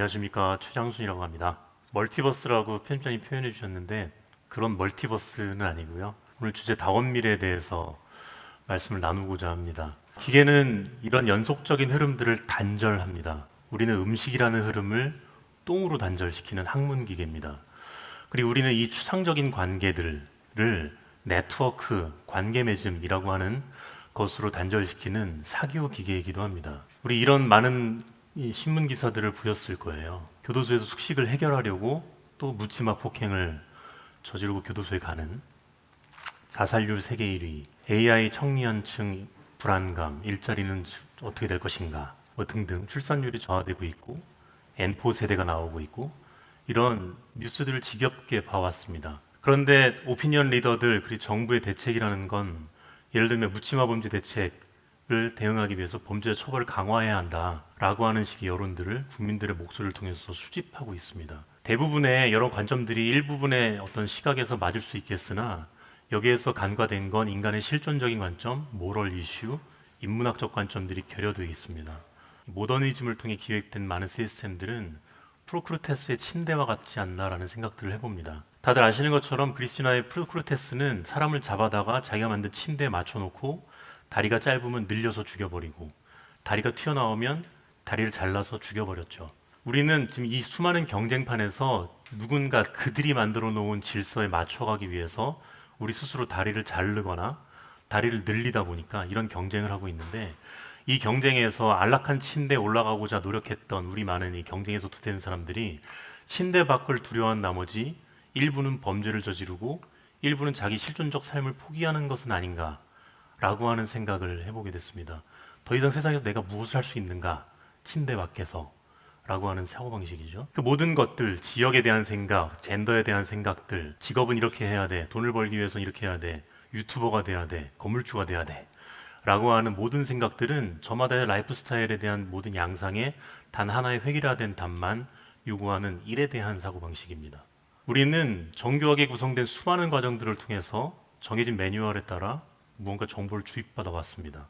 안녕하십니까, 최장순이라고 합니다. 멀티버스라고 편집장님 표현해 주셨는데 그런 멀티버스는 아니고요. 오늘 주제 다원미래에 대해서 말씀을 나누고자 합니다. 기계는 이런 연속적인 흐름들을 단절합니다. 우리는 음식이라는 흐름을 똥으로 단절시키는 학문 기계입니다. 그리고 우리는 이 추상적인 관계들을 네트워크, 관계 맺음이라고 하는 것으로 단절시키는 사교 기계이기도 합니다. 우리 이런 많은 이 신문 기사들을 보셨을 거예요. 교도소에서 숙식을 해결하려고 또 묻지마 폭행을 저지르고 교도소에 가는, 자살률 세계 1위, AI 청년층 불안감, 일자리는 어떻게 될 것인가, 뭐 등등 출산율이 저하되고 있고 N4 세대가 나오고 있고 이런 뉴스들을 지겹게 봐왔습니다. 그런데 오피니언 리더들 그리고 정부의 대책이라는 건 예를 들면 묻지마 범죄 대책을 대응하기 위해서 범죄 처벌을 강화해야 한다라고 하는 식의 여론들을 국민들의 목소리를 통해서 수집하고 있습니다. 대부분의 여러 관점들이 일부분의 어떤 시각에서 맞을 수 있겠으나 여기에서 간과된 건 인간의 실존적인 관점, 모럴 이슈, 인문학적 관점들이 결여되어 있습니다. 모더니즘을 통해 기획된 많은 시스템들은 프로크루테스의 침대와 같지 않나라는 생각들을 해봅니다. 다들 아시는 것처럼 그리스나의 프로크루테스는 사람을 잡아다가 자기가 만든 침대에 맞춰놓고 다리가 짧으면 늘려서 죽여버리고 다리가 튀어나오면 다리를 잘라서 죽여버렸죠. 우리는 지금 이 수많은 경쟁판에서 누군가 그들이 만들어 놓은 질서에 맞춰가기 위해서 우리 스스로 다리를 자르거나 다리를 늘리다 보니까 이런 경쟁을 하고 있는데, 이 경쟁에서 안락한 침대에 올라가고자 노력했던 우리 많은 이 경쟁에서 도태된 사람들이 침대 밖을 두려워한 나머지 일부는 범죄를 저지르고 일부는 자기 실존적 삶을 포기하는 것은 아닌가라고 하는 생각을 해보게 됐습니다. 더 이상 세상에서 내가 무엇을 할 수 있는가? 침대 밖에서 라고 하는 사고방식이죠. 그 모든 것들, 지역에 대한 생각, 젠더에 대한 생각들, 직업은 이렇게 해야 돼, 돈을 벌기 위해서는 이렇게 해야 돼, 유튜버가 돼야 돼, 건물주가 돼야 돼 라고 하는 모든 생각들은 저마다의 라이프 스타일에 대한 모든 양상에 단 하나의 획일화된 답만 요구하는 일에 대한 사고방식입니다. 우리는 정교하게 구성된 수많은 과정들을 통해서 정해진 매뉴얼에 따라 무언가 정보를 주입받아 왔습니다.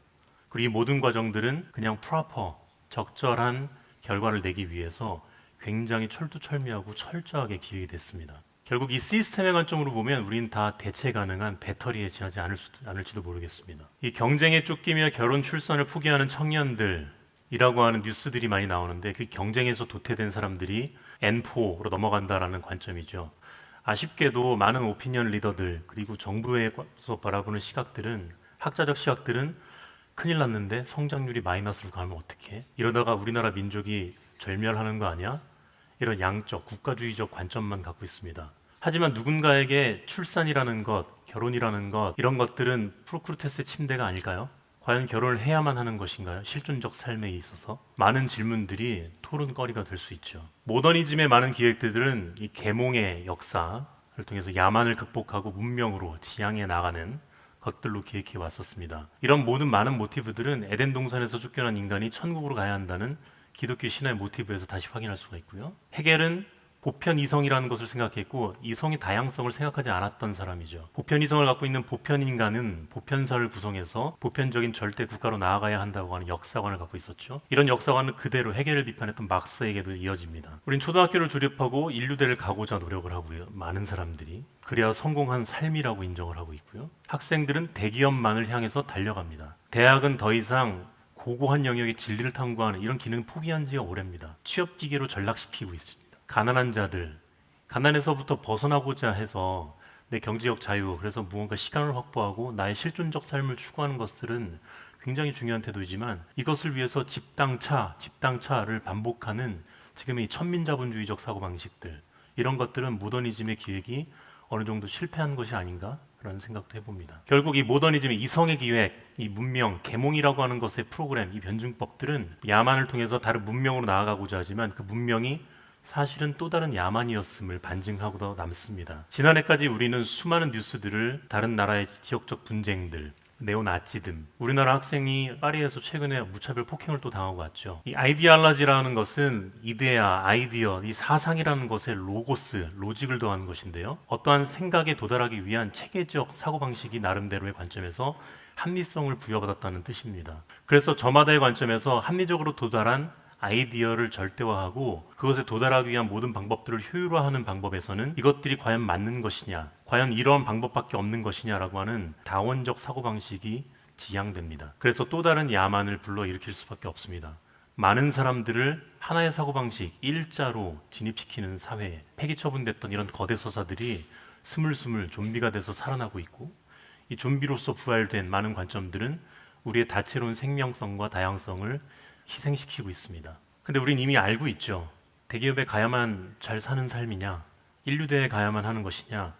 그리고 이 모든 과정들은 그냥 프로퍼, 적절한 결과를 내기 위해서 굉장히 철두철미하고 철저하게 기획이 됐습니다. 결국 이 시스템의 관점으로 보면 우리는 다 대체 가능한 배터리에 지나지 않을지도 모르겠습니다. 이 경쟁에 쫓기며 결혼 출산을 포기하는 청년들이라고 하는 뉴스들이 많이 나오는데, 그 경쟁에서 도태된 사람들이 N4로 넘어간다라는 관점이죠. 아쉽게도 많은 오피니언 리더들 그리고 정부에서 바라보는 시각들은, 학자적 시각들은 큰일 났는데 성장률이 마이너스로 가면 어떡해? 이러다가 우리나라 민족이 절멸하는 거 아니야? 이런 양적, 국가주의적 관점만 갖고 있습니다. 하지만 누군가에게 출산이라는 것, 결혼이라는 것, 이런 것들은 프로크루테스의 침대가 아닐까요? 과연 결혼을 해야만 하는 것인가요? 실존적 삶에 있어서 많은 질문들이 토론거리가 될 수 있죠. 모더니즘의 많은 기획들은 이 계몽의 역사를 통해서 야만을 극복하고 문명으로 지향해 나가는 것들로 기획해 왔었습니다. 이런 모든 많은 모티브들은 에덴 동산에서 쫓겨난 인간이 천국으로 가야 한다는 기독교 신화의 모티브에서 다시 확인할 수가 있고요. 헤겔은 보편 이성이라는 것을 생각했고 이성의 다양성을 생각하지 않았던 사람이죠. 보편 이성을 갖고 있는 보편 인간은 보편사를 구성해서 보편적인 절대 국가로 나아가야 한다고 하는 역사관을 갖고 있었죠. 이런 역사관은 그대로 헤겔을 비판했던 막스에게도 이어집니다. 우린 초등학교를 졸업하고 인류대를 가고자 노력을 하고요. 많은 사람들이 그래야 성공한 삶이라고 인정을 하고 있고요. 학생들은 대기업만을 향해서 달려갑니다. 대학은 더 이상 고고한 영역의 진리를 탐구하는 이런 기능을 포기한 지가 오래입니다. 취업기계로 전락시키고 있습니다. 가난한 자들, 가난에서부터 벗어나고자 해서 내 경제적 자유, 그래서 무언가 시간을 확보하고 나의 실존적 삶을 추구하는 것들은 굉장히 중요한 태도이지만, 이것을 위해서 집당차를 반복하는 지금의 이 천민자본주의적 사고방식들, 이런 것들은 모더니즘의 기획이 어느 정도 실패한 것이 아닌가? 라는 생각도 해봅니다. 결국 이 모더니즘의 이성의 기획, 이 문명, 계몽이라고 하는 것의 프로그램, 이 변증법들은 야만을 통해서 다른 문명으로 나아가고자 하지만 그 문명이 사실은 또 다른 야만이었음을 반증하고 남습니다. 지난해까지 우리는 수많은 뉴스들을 다른 나라의 지역적 분쟁들, 네오나치즘, 우리나라 학생이 파리에서 최근에 무차별 폭행을 또 당하고 왔죠. 이 아이디올라지라는 것은 이데아, 아이디어, 이 사상이라는 것에 로고스, 로직을 더한 것인데요. 어떠한 생각에 도달하기 위한 체계적 사고방식이 나름대로의 관점에서 합리성을 부여받았다는 뜻입니다. 그래서 저마다의 관점에서 합리적으로 도달한 아이디어를 절대화하고 그것에 도달하기 위한 모든 방법들을 효율화하는 방법에서는 이것들이 과연 맞는 것이냐, 과연 이런 방법밖에 없는 것이냐라고 하는 다원적 사고방식이 지향됩니다. 그래서 또 다른 야만을 불러일으킬 수밖에 없습니다. 많은 사람들을 하나의 사고방식, 일자로 진입시키는 사회에 폐기 처분됐던 이런 거대 서사들이 스물스물 좀비가 돼서 살아나고 있고, 이 좀비로서 부활된 많은 관점들은 우리의 다채로운 생명성과 다양성을 희생시키고 있습니다. 근데 우린 이미 알고 있죠. 대기업에 가야만 잘 사는 삶이냐, 인류대에 가야만 하는 것이냐,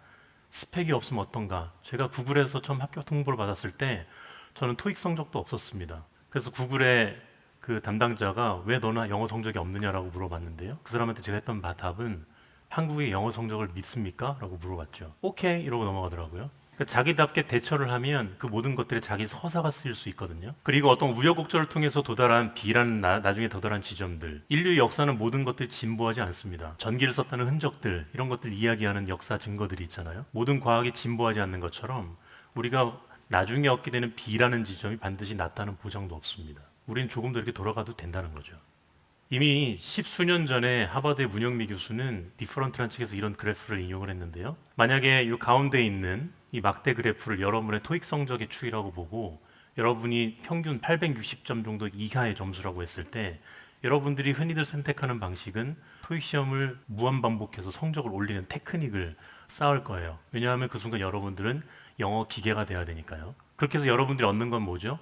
스펙이 없으면 어떤가. 제가 구글에서 처음 합격 홍보를 받았을 때 저는 토익 성적도 없었습니다. 그래서 구글의 그 담당자가 왜 너나 영어 성적이 없느냐라고 물어봤는데요. 그 사람한테 제가 했던 답은 한국의 영어 성적을 믿습니까? 라고 물어봤죠. 오케이 이러고 넘어가더라고요. 그러니까 자기답게 대처를 하면 그 모든 것들에 자기 서사가 쓰일 수 있거든요. 그리고 어떤 우여곡절을 통해서 도달한 B라는 나중에 도달한 지점들, 인류의 역사는 모든 것들이 진보하지 않습니다. 전기를 썼다는 흔적들, 이런 것들 이야기하는 역사 증거들이 있잖아요. 모든 과학이 진보하지 않는 것처럼 우리가 나중에 얻게 되는 B라는 지점이 반드시 낫다는 보장도 없습니다. 우리는 조금 더 이렇게 돌아가도 된다는 거죠. 이미 십수년 전에 하버드의 문영미 교수는 디퍼런트라는 책에서 이런 그래프를 인용을 했는데요. 만약에 이 가운데 있는 이 막대 그래프를 여러분의 토익 성적의 추이라고 보고 여러분이 평균 860점 정도 이하의 점수라고 했을 때 여러분들이 흔히들 선택하는 방식은 토익 시험을 무한 반복해서 성적을 올리는 테크닉을 쌓을 거예요. 왜냐하면 그 순간 여러분들은 영어 기계가 돼야 되니까요. 그렇게 해서 여러분들이 얻는 건 뭐죠?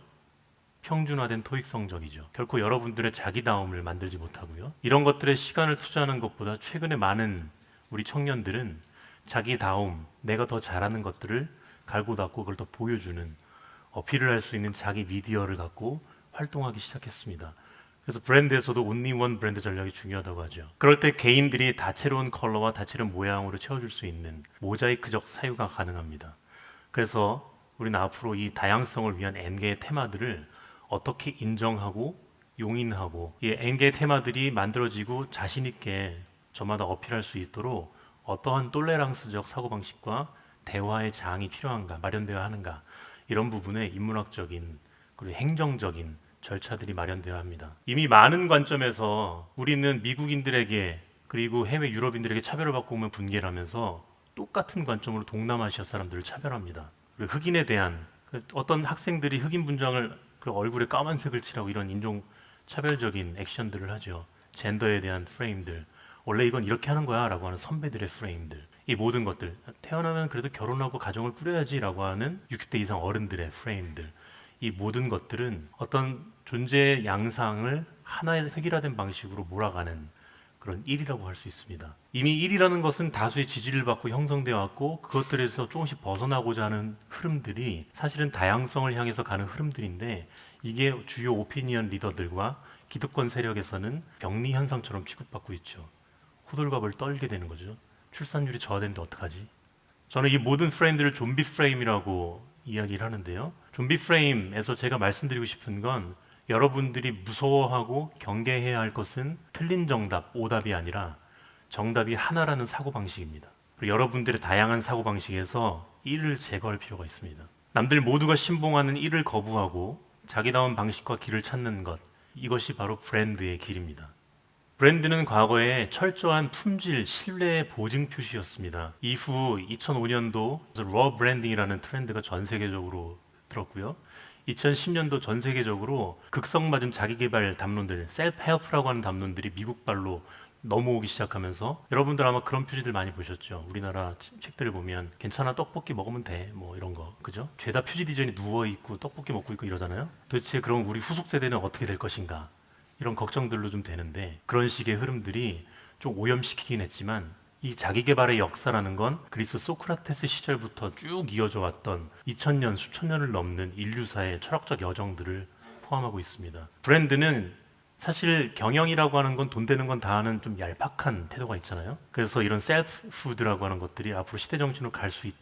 평준화된 토익 성적이죠. 결코 여러분들의 자기다움을 만들지 못하고요. 이런 것들에 시간을 투자하는 것보다 최근에 많은 우리 청년들은 자기다움, 내가 더 잘하는 것들을 갈고 닦고 그걸 더 보여주는 어필을 할 수 있는 자기 미디어를 갖고 활동하기 시작했습니다. 그래서 브랜드에서도 only one 브랜드 전략이 중요하다고 하죠. 그럴 때 개인들이 다채로운 컬러와 다채로운 모양으로 채워줄 수 있는 모자이크적 사유가 가능합니다. 그래서 우리는 앞으로 이 다양성을 위한 N개의 테마들을 어떻게 인정하고 용인하고 이 N개의 테마들이 만들어지고 자신 있게 저마다 어필할 수 있도록 어떠한 똘레랑스적 사고방식과 대화의 장이 필요한가, 마련되어야 하는가, 이런 부분에 인문학적인 그리고 행정적인 절차들이 마련되어야 합니다. 이미 많은 관점에서 우리는 미국인들에게 그리고 해외 유럽인들에게 차별을 받고 오면 분개를 하면서 똑같은 관점으로 동남아시아 사람들을 차별합니다. 그리고 흑인에 대한 어떤 학생들이 흑인 분장을 얼굴에 까만색을 칠하고 이런 인종 차별적인 액션들을 하죠. 젠더에 대한 프레임들, 원래 이건 이렇게 하는 거야 라고 하는 선배들의 프레임들, 이 모든 것들, 태어나면 그래도 결혼하고 가정을 꾸려야지 라고 하는 60대 이상 어른들의 프레임들, 이 모든 것들은 어떤 존재의 양상을 하나의 획일화된 방식으로 몰아가는 그런 일이라고 할 수 있습니다. 이미 일이라는 것은 다수의 지지를 받고 형성되어 왔고 그것들에서 조금씩 벗어나고자 하는 흐름들이 사실은 다양성을 향해서 가는 흐름들인데 이게 주요 오피니언 리더들과 기득권 세력에서는 병리 현상처럼 취급받고 있죠. 호들갑을 떨게 되는 거죠. 출산율이 저하되는데 어떡하지? 저는 이 모든 프레임들을 좀비 프레임이라고 이야기를 하는데요. 좀비 프레임에서 제가 말씀드리고 싶은 건 여러분들이 무서워하고 경계해야 할 것은 틀린 정답, 오답이 아니라 정답이 하나라는 사고방식입니다. 그리고 여러분들의 다양한 사고방식에서 이를 제거할 필요가 있습니다. 남들 모두가 신봉하는 이를 거부하고 자기다운 방식과 길을 찾는 것, 이것이 바로 브랜드의 길입니다. 브랜드는 과거에 철저한 품질, 신뢰의 보증 표시였습니다. 이후 2005년도 러 브랜딩이라는 트렌드가 전 세계적으로 들었고요. 2010년도 전 세계적으로 극성맞은 자기개발 담론들, 셀프 헬프라고 하는 담론들이 미국발로 넘어오기 시작하면서 여러분들 아마 그런 표지들 많이 보셨죠. 우리나라 책들을 보면 괜찮아 떡볶이 먹으면 돼 뭐 이런 거 그죠? 죄다 표지 디자인이 누워있고 떡볶이 먹고 있고 이러잖아요. 도대체 그럼 우리 후속 세대는 어떻게 될 것인가 이런 걱정들로 좀 되는데 그런 식의 흐름들이 좀 오염시키긴 했지만 이 자기개발의 역사라는 건 그리스 소크라테스 시절부터 쭉 이어져 왔던 2000년, 수천 년을 넘는 인류사의 철학적 여정들을 포함하고 있습니다. 브랜드는 사실 경영이라고 하는 건 돈 되는 건 다 하는 좀 얄팍한 태도가 있잖아요. 그래서 이런 셀프 푸드라고 하는 것들이 앞으로 시대 정신으로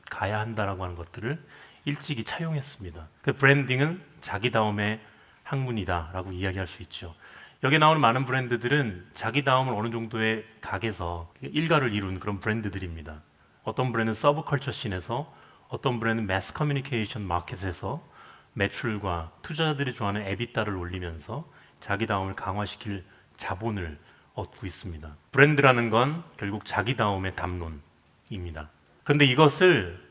가야 한다라고 하는 것들을 일찍이 차용했습니다. 그 브랜딩은 자기다움의 학문이다라고 이야기할 수 있죠. 여기 나오는 많은 브랜드들은 자기다움을 어느 정도의 각에서 일가를 이룬 그런 브랜드들입니다. 어떤 브랜드는 서브컬처 씬에서, 어떤 브랜드는 매스 커뮤니케이션 마켓에서 매출과 투자자들이 좋아하는 에비타를 올리면서 자기다움을 강화시킬 자본을 얻고 있습니다. 브랜드라는 건 결국 자기다움의 담론입니다. 그런데 이것을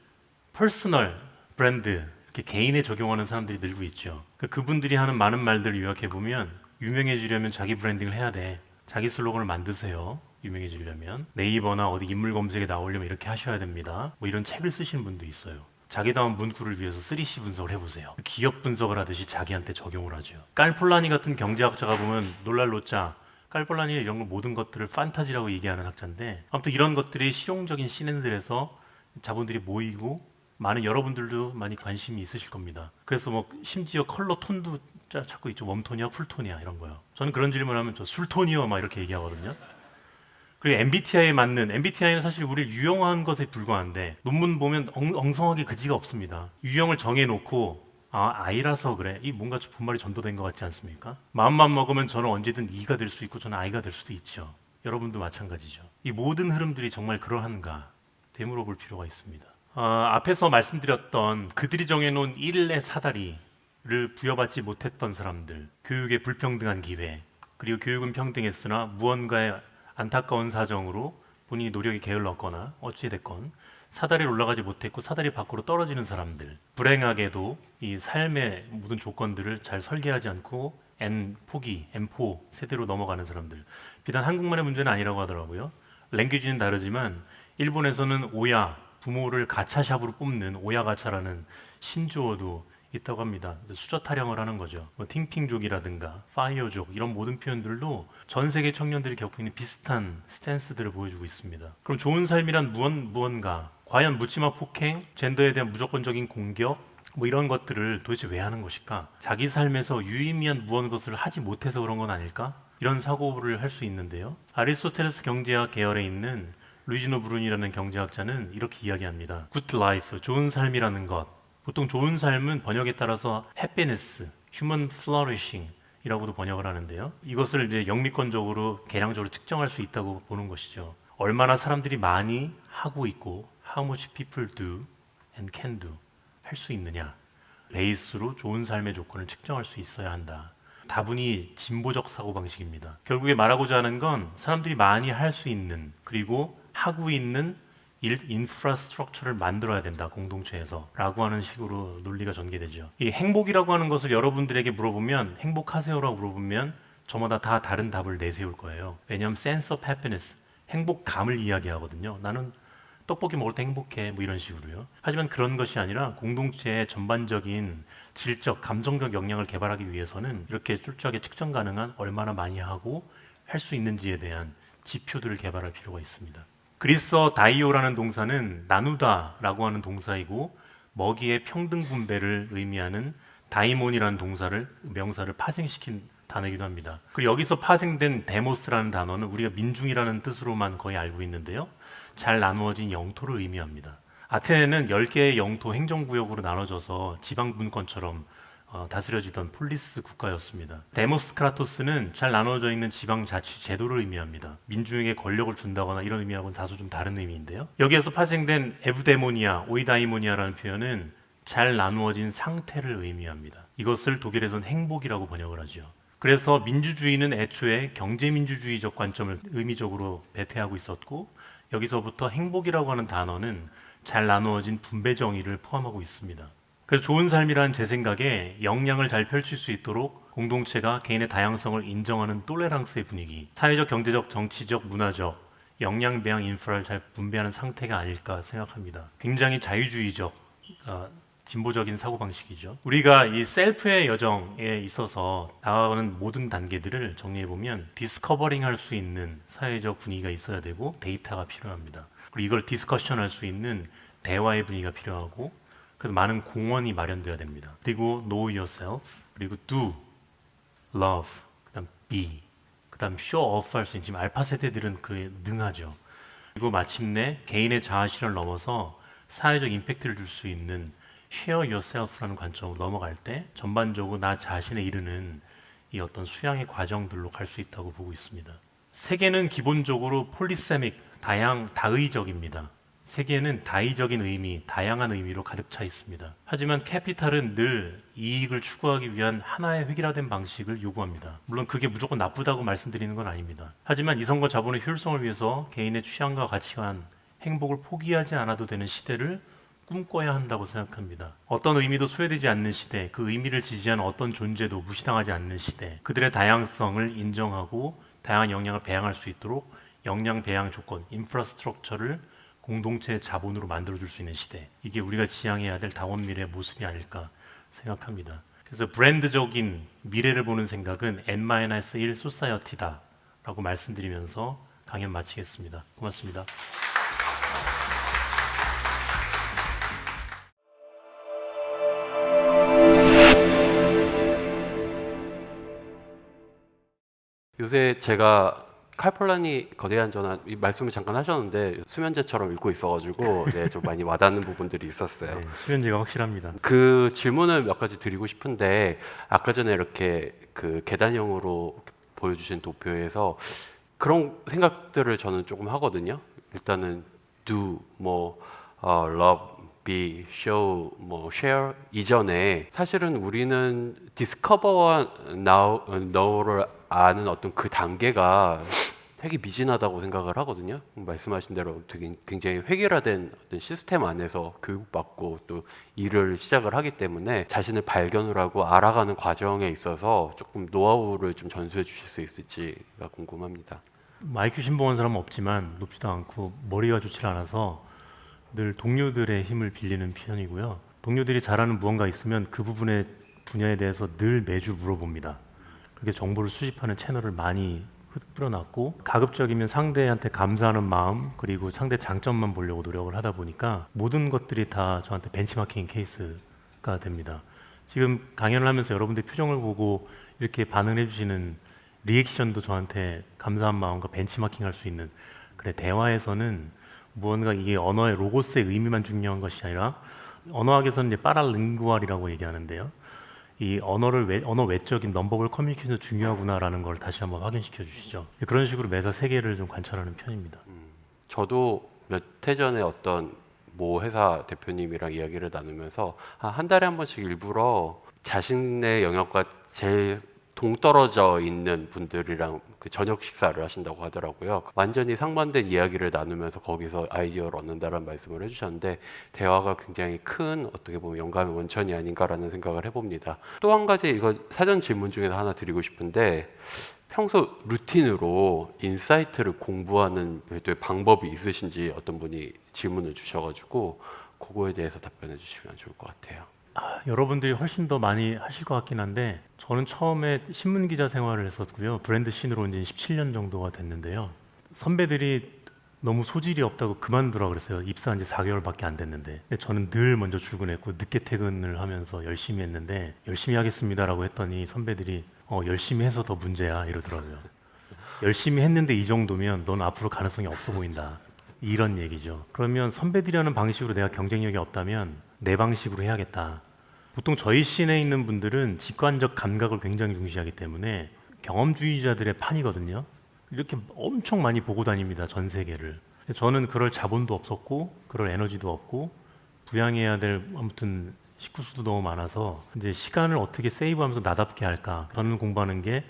퍼스널 브랜드, 이렇게 개인에 적용하는 사람들이 늘고 있죠. 그분들이 하는 많은 말들을 요약해 보면 유명해지려면 자기 브랜딩을 해야 돼. 자기 슬로건을 만드세요. 유명해지려면 네이버나 어디 인물 검색에 나오려면 이렇게 하셔야 됩니다. 뭐 이런 책을 쓰시는 분도 있어요. 자기다운 문구를 위해서 3C 분석을 해보세요. 기업 분석을 하듯이 자기한테 적용을 하죠. 깔폴라니 같은 경제학자가 보면 놀랄 노자, 깔폴라니 이런 걸 모든 것들을 판타지라고 얘기하는 학자인데, 아무튼 이런 것들이 실용적인 시낸들에서 자본들이 모이고 많은 여러분들도 많이 관심이 있으실 겁니다. 그래서 뭐 심지어 컬러 톤도 찾고 있죠. 웜톤이야, 쿨톤이야 이런 거요. 저는 그런 질문하면 저 술톤이요 막 이렇게 얘기하거든요. 그리고 MBTI에 맞는, MBTI는 사실 우리를 유형화한 것에 불과한데 논문 보면 엉성하게 그지가 없습니다. 유형을 정해놓고 I라서 그래. 이 뭔가 분말이 전도된 것 같지 않습니까? 마음만 먹으면 저는 언제든 E가 될 수 있고 저는 I가 될 수도 있죠. 여러분도 마찬가지죠. 이 모든 흐름들이 정말 그러한가 되물어볼 필요가 있습니다. 앞에서 말씀드렸던 그들이 정해놓은 일의 사다리를 부여받지 못했던 사람들, 교육의 불평등한 기회, 그리고 교육은 평등했으나 무언가의 안타까운 사정으로 본인이 노력이 게을렀거나 어찌됐건 사다리를 올라가지 못했고 사다리 밖으로 떨어지는 사람들, 불행하게도 이 삶의 모든 조건들을 잘 설계하지 않고 M4 세대로 넘어가는 사람들. 비단 한국만의 문제는 아니라고 하더라고요. 랭귀지는 다르지만 일본에서는 오야, 부모를 가차샵으로 뽑는 오야가차라는 신조어도 있다고 합니다. 수저 타령을 하는 거죠. 뭐 팅팅족이라든가 파이어족 이런 모든 표현들도 전 세계 청년들이 겪고 있는 비슷한 스탠스들을 보여주고 있습니다. 그럼 좋은 삶이란 무언가? 과연 묻지마 폭행, 젠더에 대한 무조건적인 공격, 뭐 이런 것들을 도대체 왜 하는 것일까? 자기 삶에서 유의미한 무언가를 하지 못해서 그런 건 아닐까? 이런 사고를 할 수 있는데요. 아리스토텔레스 경제학 계열에 있는 루이지노 브룬이라는 경제학자는 이렇게 이야기합니다. Good life, 좋은 삶이라는 것. 보통 좋은 삶은 번역에 따라서 happiness, human flourishing 이라고도 번역을 하는데요. 이것을 이제 영미권적으로 계량적으로 측정할 수 있다고 보는 것이죠. 얼마나 사람들이 많이 하고 있고 how much people do and can do 할 수 있느냐 베이스로 좋은 삶의 조건을 측정할 수 있어야 한다. 다분히 진보적 사고방식입니다. 결국에 말하고자 하는 건 사람들이 많이 할 수 있는 그리고 하고 있는 인프라스트럭처를 만들어야 된다 공동체에서 라고 하는 식으로 논리가 전개되죠. 이 행복이라고 하는 것을 여러분들에게 물어보면 행복하세요라고 물어보면 저마다 다 다른 답을 내세울 거예요. 왜냐하면 sense of happiness 행복감을 이야기하거든요. 나는 떡볶이 먹을 때 행복해 뭐 이런 식으로요. 하지만 그런 것이 아니라 공동체의 전반적인 질적 감성적 역량을 개발하기 위해서는 이렇게 철저하게 측정 가능한 얼마나 많이 하고 할 수 있는지에 대한 지표들을 개발할 필요가 있습니다. 그리스어 다이오라는 동사는 나누다라고 하는 동사이고 먹이의 평등 분배를 의미하는 다이몬이라는 명사를 파생시킨 단어이기도 합니다. 그리고 여기서 파생된 데모스라는 단어는 우리가 민중이라는 뜻으로만 거의 알고 있는데요. 잘 나누어진 영토를 의미합니다. 아테네는 10개의 영토 행정구역으로 나눠져서 지방분권처럼 다스려지던 폴리스 국가였습니다. 데모스크라토스는 잘 나눠져 있는 지방자치 제도를 의미합니다. 민중에게 권력을 준다거나 이런 의미하고는 다소 좀 다른 의미인데요. 여기에서 파생된 에브데모니아, 오이다이모니아라는 표현은 잘 나누어진 상태를 의미합니다. 이것을 독일에서는 행복이라고 번역을 하죠. 그래서 민주주의는 애초에 경제민주주의적 관점을 의미적으로 배태하고 있었고 여기서부터 행복이라고 하는 단어는 잘 나누어진 분배 정의를 포함하고 있습니다. 그래서 좋은 삶이라는 제 생각에 역량을 잘 펼칠 수 있도록 공동체가 개인의 다양성을 인정하는 톨레랑스의 분위기, 사회적, 경제적, 정치적, 문화적 역량 배양 인프라를 잘 분배하는 상태가 아닐까 생각합니다. 굉장히 자유주의적, 진보적인 사고방식이죠. 우리가 이 셀프의 여정에 있어서 나아가는 모든 단계들을 정리해보면 디스커버링 할 수 있는 사회적 분위기가 있어야 되고 데이터가 필요합니다. 그리고 이걸 디스커션 할 수 있는 대화의 분위기가 필요하고 그래서 많은 공원이 마련되어야 됩니다. 그리고 know yourself, 그리고 do, love, 그다음 be, 그다음 show off 할 수 있는 지금 알파 세대들은 그에 능하죠. 그리고 마침내 개인의 자아 실현을 넘어서 사회적 임팩트를 줄 수 있는 share yourself라는 관점으로 넘어갈 때 전반적으로 나 자신에 이르는 이 어떤 수양의 과정들로 갈 수 있다고 보고 있습니다. 세계는 기본적으로 폴리세믹, 다의적입니다. 세계는 다의적인 의미, 다양한 의미로 가득 차 있습니다. 하지만 캐피탈은 늘 이익을 추구하기 위한 하나의 획일화된 방식을 요구합니다. 물론 그게 무조건 나쁘다고 말씀드리는 건 아닙니다. 하지만 이성과 자본의 효율성을 위해서 개인의 취향과 가치관, 행복을 포기하지 않아도 되는 시대를 꿈꿔야 한다고 생각합니다. 어떤 의미도 소외되지 않는 시대, 그 의미를 지지하는 어떤 존재도 무시당하지 않는 시대, 그들의 다양성을 인정하고 다양한 역량을 배양할 수 있도록 역량 배양 조건, 인프라스트럭처를 공동체의 자본으로 만들어줄 수 있는 시대, 이게 우리가 지향해야 될 다원 미래의 모습이 아닐까 생각합니다. 그래서 브랜드적인 미래를 보는 생각은 N-1 소사이어티다 라고 말씀드리면서 강연 마치겠습니다. 고맙습니다. 요새 제가 칼폴란이 거대한 전환 이 말씀을 잠깐 하셨는데 수면제처럼 읽고 있어가지고 네, 좀 많이 와닿는 부분들이 있었어요. 네, 수면제가 확실합니다. 그 질문을 몇 가지 드리고 싶은데 아까 전에 이렇게 그 계단형으로 보여주신 도표에서 그런 생각들을 저는 조금 하거든요. 일단은 do love, be, show, share 이전에 사실은 우리는 discover와 know를 아는 어떤 그 단계가 되게 미진하다고 생각을 하거든요. 말씀하신 대로 되게 굉장히 획일화된 어떤 시스템 안에서 교육받고 또 일을 시작을 하기 때문에 자신을 발견을 하고 알아가는 과정에 있어서 조금 노하우를 좀 전수해 주실 수 있을지가 궁금합니다. IQ 신봉한 사람은 없지만 높지도 않고 머리가 좋지 않아서 늘 동료들의 힘을 빌리는 편이고요. 동료들이 잘하는 무언가 있으면 그 부분의 분야에 대해서 늘 매주 물어봅니다. 그렇게 정보를 수집하는 채널을 많이 뿌려놨고 가급적이면 상대한테 감사하는 마음 그리고 상대 장점만 보려고 노력을 하다 보니까 모든 것들이 다 저한테 벤치마킹 케이스가 됩니다. 지금 강연을 하면서 여러분들 표정을 보고 이렇게 반응해 주시는 리액션도 저한테 감사한 마음과 벤치마킹 할 수 있는, 그래 대화에서는 무언가 이게 언어의 로고스의 의미만 중요한 것이 아니라 언어학에서는 이제 파라링구얼이라고 얘기하는데요. 이 언어 외적인 넘버블 커뮤니케이션도 중요하구나라는 걸 다시 한번 확인시켜 주시죠. 그런 식으로 매사 세계를 좀 관찰하는 편입니다. 저도 몇 해 전에 어떤 모 회사 대표님이랑 이야기를 나누면서 한 달에 한 번씩 일부러 자신의 영역과 제일 동떨어져 있는 분들이랑 그 저녁 식사를 하신다고 하더라고요. 완전히 상반된 이야기를 나누면서 거기서 아이디어를 얻는다라는 말씀을 해주셨는데 대화가 굉장히 큰 어떻게 보면 영감의 원천이 아닌가라는 생각을 해봅니다. 또 한 가지 이거 사전 질문 중에서 하나 드리고 싶은데 평소 루틴으로 인사이트를 공부하는 별도의 방법이 있으신지 어떤 분이 질문을 주셔가지고 그거에 대해서 답변해 주시면 좋을 것 같아요. 여러분들이 훨씬 더 많이 하실 것 같긴 한데 저는 처음에 신문 기자 생활을 했었고요. 브랜드 씬으로 온 지 17년 정도가 됐는데요. 선배들이 너무 소질이 없다고 그만두라 그랬어요. 입사한 지 4개월밖에 안 됐는데. 근데 저는 늘 먼저 출근했고 늦게 퇴근을 하면서 열심히 했는데 열심히 하겠습니다라고 했더니 선배들이 열심히 해서 더 문제야 이러더라고요. 열심히 했는데 이 정도면 넌 앞으로 가능성이 없어 보인다. 이런 얘기죠. 그러면 선배들이 하는 방식으로 내가 경쟁력이 없다면 내 방식으로 해야겠다. 보통 저희 씬에 있는 분들은 직관적 감각을 굉장히 중시하기 때문에 경험주의자들의 판이거든요. 이렇게 엄청 많이 보고 다닙니다. 전 세계를. 저는 그럴 자본도 없었고 그럴 에너지도 없고 부양해야 될 아무튼 식구수도 너무 많아서 이제 시간을 어떻게 세이브하면서 나답게 할까. 저는 공부하는 게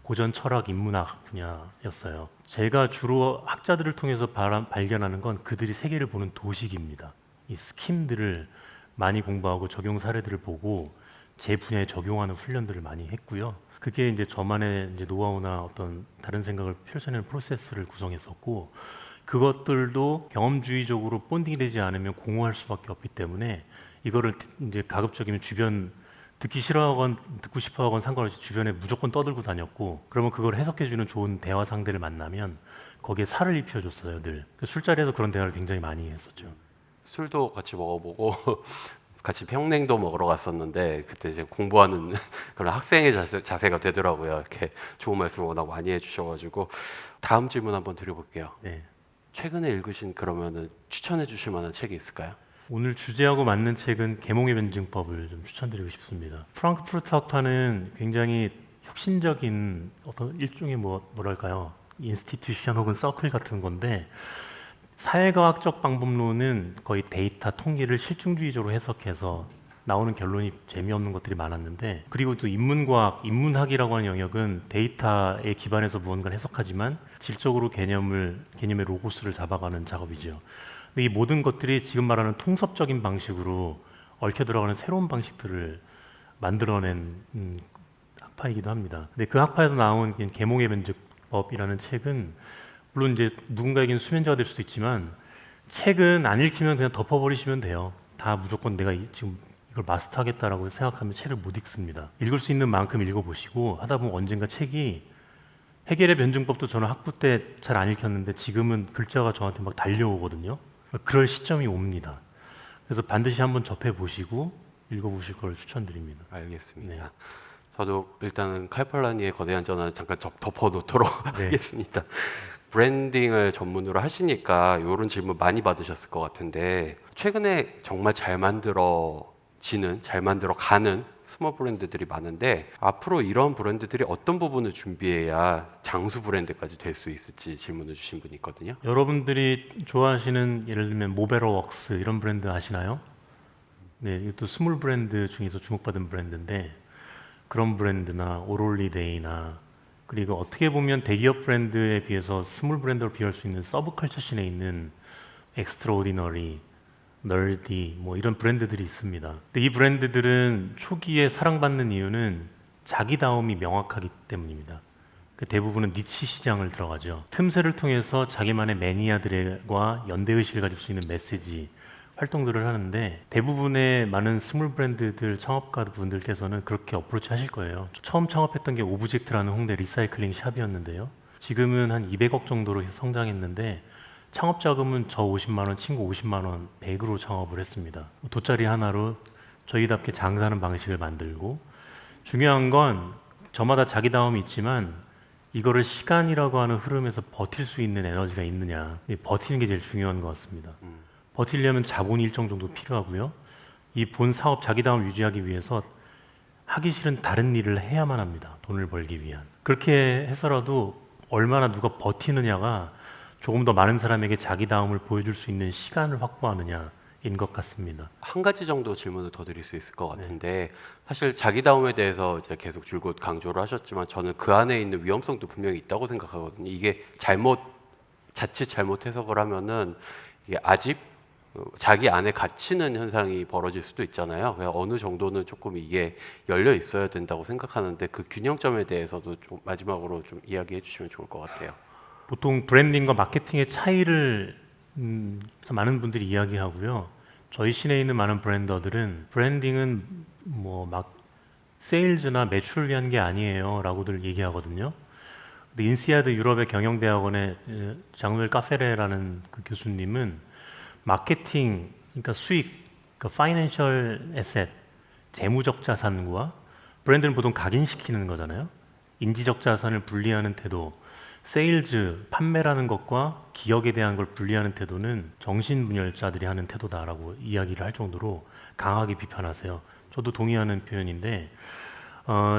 고전 철학 인문학 분야였어요. 제가 주로 학자들을 통해서 발견하는 건 그들이 세계를 보는 도식입니다. 이 스킴들을 많이 공부하고 적용 사례들을 보고 제 분야에 적용하는 훈련들을 많이 했고요. 그게 이제 저만의 이제 노하우나 어떤 다른 생각을 펼쳐내는 프로세스를 구성했었고 그것들도 경험주의적으로 본딩이 되지 않으면 공허할 수밖에 없기 때문에 이거를 이제 가급적이면 주변 듣기 싫어하건 듣고 싶어하건 상관없이 주변에 무조건 떠들고 다녔고 그러면 그걸 해석해주는 좋은 대화 상대를 만나면 거기에 살을 입혀줬어요. 늘 술자리에서 그런 대화를 굉장히 많이 했었죠. 술도 같이 먹어보고 같이 평냉도 먹으러 갔었는데 그때 이제 공부하는 그런 학생의 자세가 되더라고요. 이렇게 좋은 말씀을 워낙 많이 해주셔가지고 다음 질문 한번 드려볼게요. 네. 최근에 읽으신 그러면은 추천해 주실 만한 책이 있을까요? 오늘 주제하고 맞는 책은 계몽의 변증법을 좀 추천드리고 싶습니다. 프랑크푸르트 학파는 굉장히 혁신적인 어떤 일종의 뭐랄까요 인스티튜션 혹은 서클 같은 건데 사회과학적 방법론은 거의 데이터 통계를 실증주의적으로 해석해서 나오는 결론이 재미없는 것들이 많았는데, 그리고 또 인문과학, 인문학이라고 하는 영역은 데이터에 기반해서 무언가를 해석하지만 질적으로 개념의 로고스를 잡아가는 작업이죠. 근데 이 모든 것들이 지금 말하는 통섭적인 방식으로 얽혀 들어가는 새로운 방식들을 만들어낸 학파이기도 합니다. 근데 그 학파에서 나온 계몽의 변증법이라는 책은 물론 이제 누군가에게는 수면제가 될 수도 있지만, 책은 안 읽히면 그냥 덮어버리시면 돼요. 다 무조건 내가 지금 이걸 마스터하겠다라고 생각하면 책을 못 읽습니다. 읽을 수 있는 만큼 읽어보시고 하다 보면 언젠가 책이, 해겔의 변증법도 저는 학부 때 잘 안 읽혔는데 지금은 글자가 저한테 막 달려오거든요. 그럴 시점이 옵니다. 그래서 반드시 한번 접해보시고 읽어보실 걸 추천드립니다. 알겠습니다. 네. 저도 일단은 칼폴라니의 거대한 전환을 잠깐 덮어놓도록 네. 하겠습니다. 브랜딩을 전문으로 하시니까 이런 질문 많이 받으셨을 것 같은데, 최근에 정말 잘 만들어가는 스몰 브랜드들이 많은데, 앞으로 이런 브랜드들이 어떤 부분을 준비해야 장수 브랜드까지 될 수 있을지 질문을 주신 분이 있거든요. 여러분들이 좋아하시는 예를 들면 모베러웍스 이런 브랜드 아시나요? 네, 이것도 스몰 브랜드 중에서 주목받은 브랜드인데, 그런 브랜드나 오롤리데이나, 그리고 어떻게 보면 대기업 브랜드에 비해서 스몰 브랜드로 비할 수 있는 서브컬처 씬에 있는 엑스트라오디너리, 널디 뭐 이런 브랜드들이 있습니다. 근데 이 브랜드들은 초기에 사랑받는 이유는 자기다움이 명확하기 때문입니다. 대부분은 니치 시장을 들어가죠. 틈새를 통해서 자기만의 매니아들과 연대의식을 가질 수 있는 메시지 활동들을 하는데, 대부분의 많은 스몰 브랜드들 창업가분들께서는 그렇게 어프로치 하실 거예요. 처음 창업했던 게 오브젝트라는 홍대 리사이클링 샵이었는데요. 지금은 한 200억 정도로 성장했는데 창업 자금은 저 50만 원, 친구 50만 원 100으로 창업을 했습니다. 돗자리 하나로 저희답게 장사하는 방식을 만들고, 중요한 건 저마다 자기다움이 있지만 이거를 시간이라고 하는 흐름에서 버틸 수 있는 에너지가 있느냐, 버티는 게 제일 중요한 것 같습니다. 버티려면 자본이 일정 정도 필요하고요. 이 본 사업 자기다움을 유지하기 위해서 하기 싫은 다른 일을 해야만 합니다. 돈을 벌기 위한. 그렇게 해서라도 얼마나 누가 버티느냐가 조금 더 많은 사람에게 자기다움을 보여줄 수 있는 시간을 확보하느냐인 것 같습니다. 한 가지 정도 질문을 더 드릴 수 있을 것 같은데, 사실 자기다움에 대해서 이제 계속 줄곧 강조를 하셨지만 저는 그 안에 있는 위험성도 분명히 있다고 생각하거든요. 이게 자칫 잘못 해석을 하면은 이게 아직 자기 안에 갇히는 현상이 벌어질 수도 있잖아요. 그냥 어느 정도는 조금 이게 열려 있어야 된다고 생각하는데, 그 균형점에 대해서도 좀 마지막으로 좀 이야기해 주시면 좋을 것 같아요. 보통 브랜딩과 마케팅의 차이를 많은 분들이 이야기하고요. 저희 시내에 있는 많은 브랜더들은 브랜딩은 뭐 막 세일즈나 매출을 위한 게 아니에요 라고들 얘기하거든요. 근데 인시아드 유럽의 경영대학원의 장누엘 카페레라는 그 교수님은 마케팅, 그러니까 수익, 그러니까 파이낸셜 에셋, 재무적 자산과, 브랜드는 보통 각인시키는 거잖아요. 인지적 자산을 분리하는 태도, 세일즈, 판매라는 것과 기억에 대한 걸 분리하는 태도는 정신분열자들이 하는 태도다라고 이야기를 할 정도로 강하게 비판하세요. 저도 동의하는 표현인데,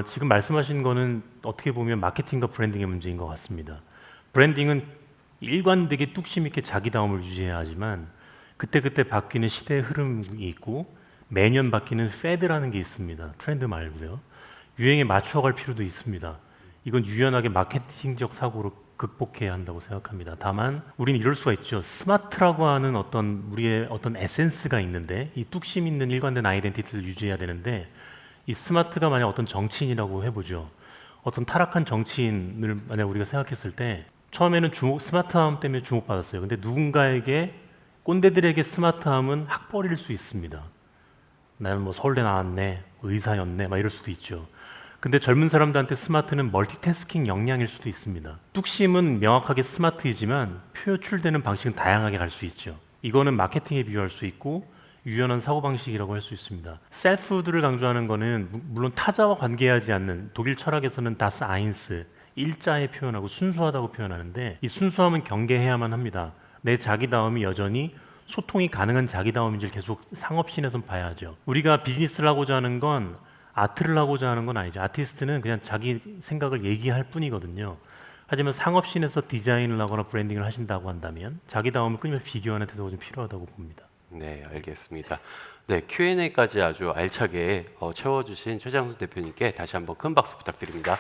지금 말씀하신 거는 어떻게 보면 마케팅과 브랜딩의 문제인 것 같습니다. 브랜딩은 일관되게 뚝심 있게 자기다움을 유지해야 하지만 그때그때 바뀌는 시대의 흐름이 있고 매년 바뀌는 패드라는 게 있습니다. 트렌드 말고요. 유행에 맞춰갈 필요도 있습니다. 이건 유연하게 마케팅적 사고로 극복해야 한다고 생각합니다. 다만 우리는 이럴 수가 있죠. 스마트라고 하는 우리의 어떤 에센스가 있는데, 이 뚝심 있는 일관된 아이덴티티를 유지해야 되는데, 이 스마트가 만약 어떤 정치인이라고 해보죠. 어떤 타락한 정치인을 만약 우리가 생각했을 때 처음에는 스마트함 때문에 주목받았어요. 근데 누군가에게, 꼰대들에게 스마트함은 학벌일 수 있습니다. 나는 뭐 서울대 나왔네, 의사였네, 막 이럴 수도 있죠. 근데 젊은 사람들한테 스마트는 멀티태스킹 역량일 수도 있습니다. 뚝심은 명확하게 스마트이지만 표출되는 방식은 다양하게 갈 수 있죠. 이거는 마케팅에 비유할 수 있고 유연한 사고방식이라고 할 수 있습니다. 셀프들을 강조하는 거는 물론 타자와 관계하지 않는, 독일 철학에서는 다스 아인스, 일자에 표현하고 순수하다고 표현하는데, 이 순수함은 경계해야만 합니다. 내 자기다움이 여전히 소통이 가능한 자기다움인지를 계속 상업신에서 봐야죠. 우리가 비즈니스를 하고자 하는 건 아트를 하고자 하는 건 아니죠. 아티스트는 그냥 자기 생각을 얘기할 뿐이거든요. 하지만 상업신에서 디자인을 하거나 브랜딩을 하신다고 한다면 자기 다움을 끊임없이 비교하는 태도가 좀 필요하다고 봅니다. 네, 알겠습니다. 네, Q&A까지 아주 알차게 채워주신 최장수 대표님께 다시 한번 큰 박수 부탁드립니다.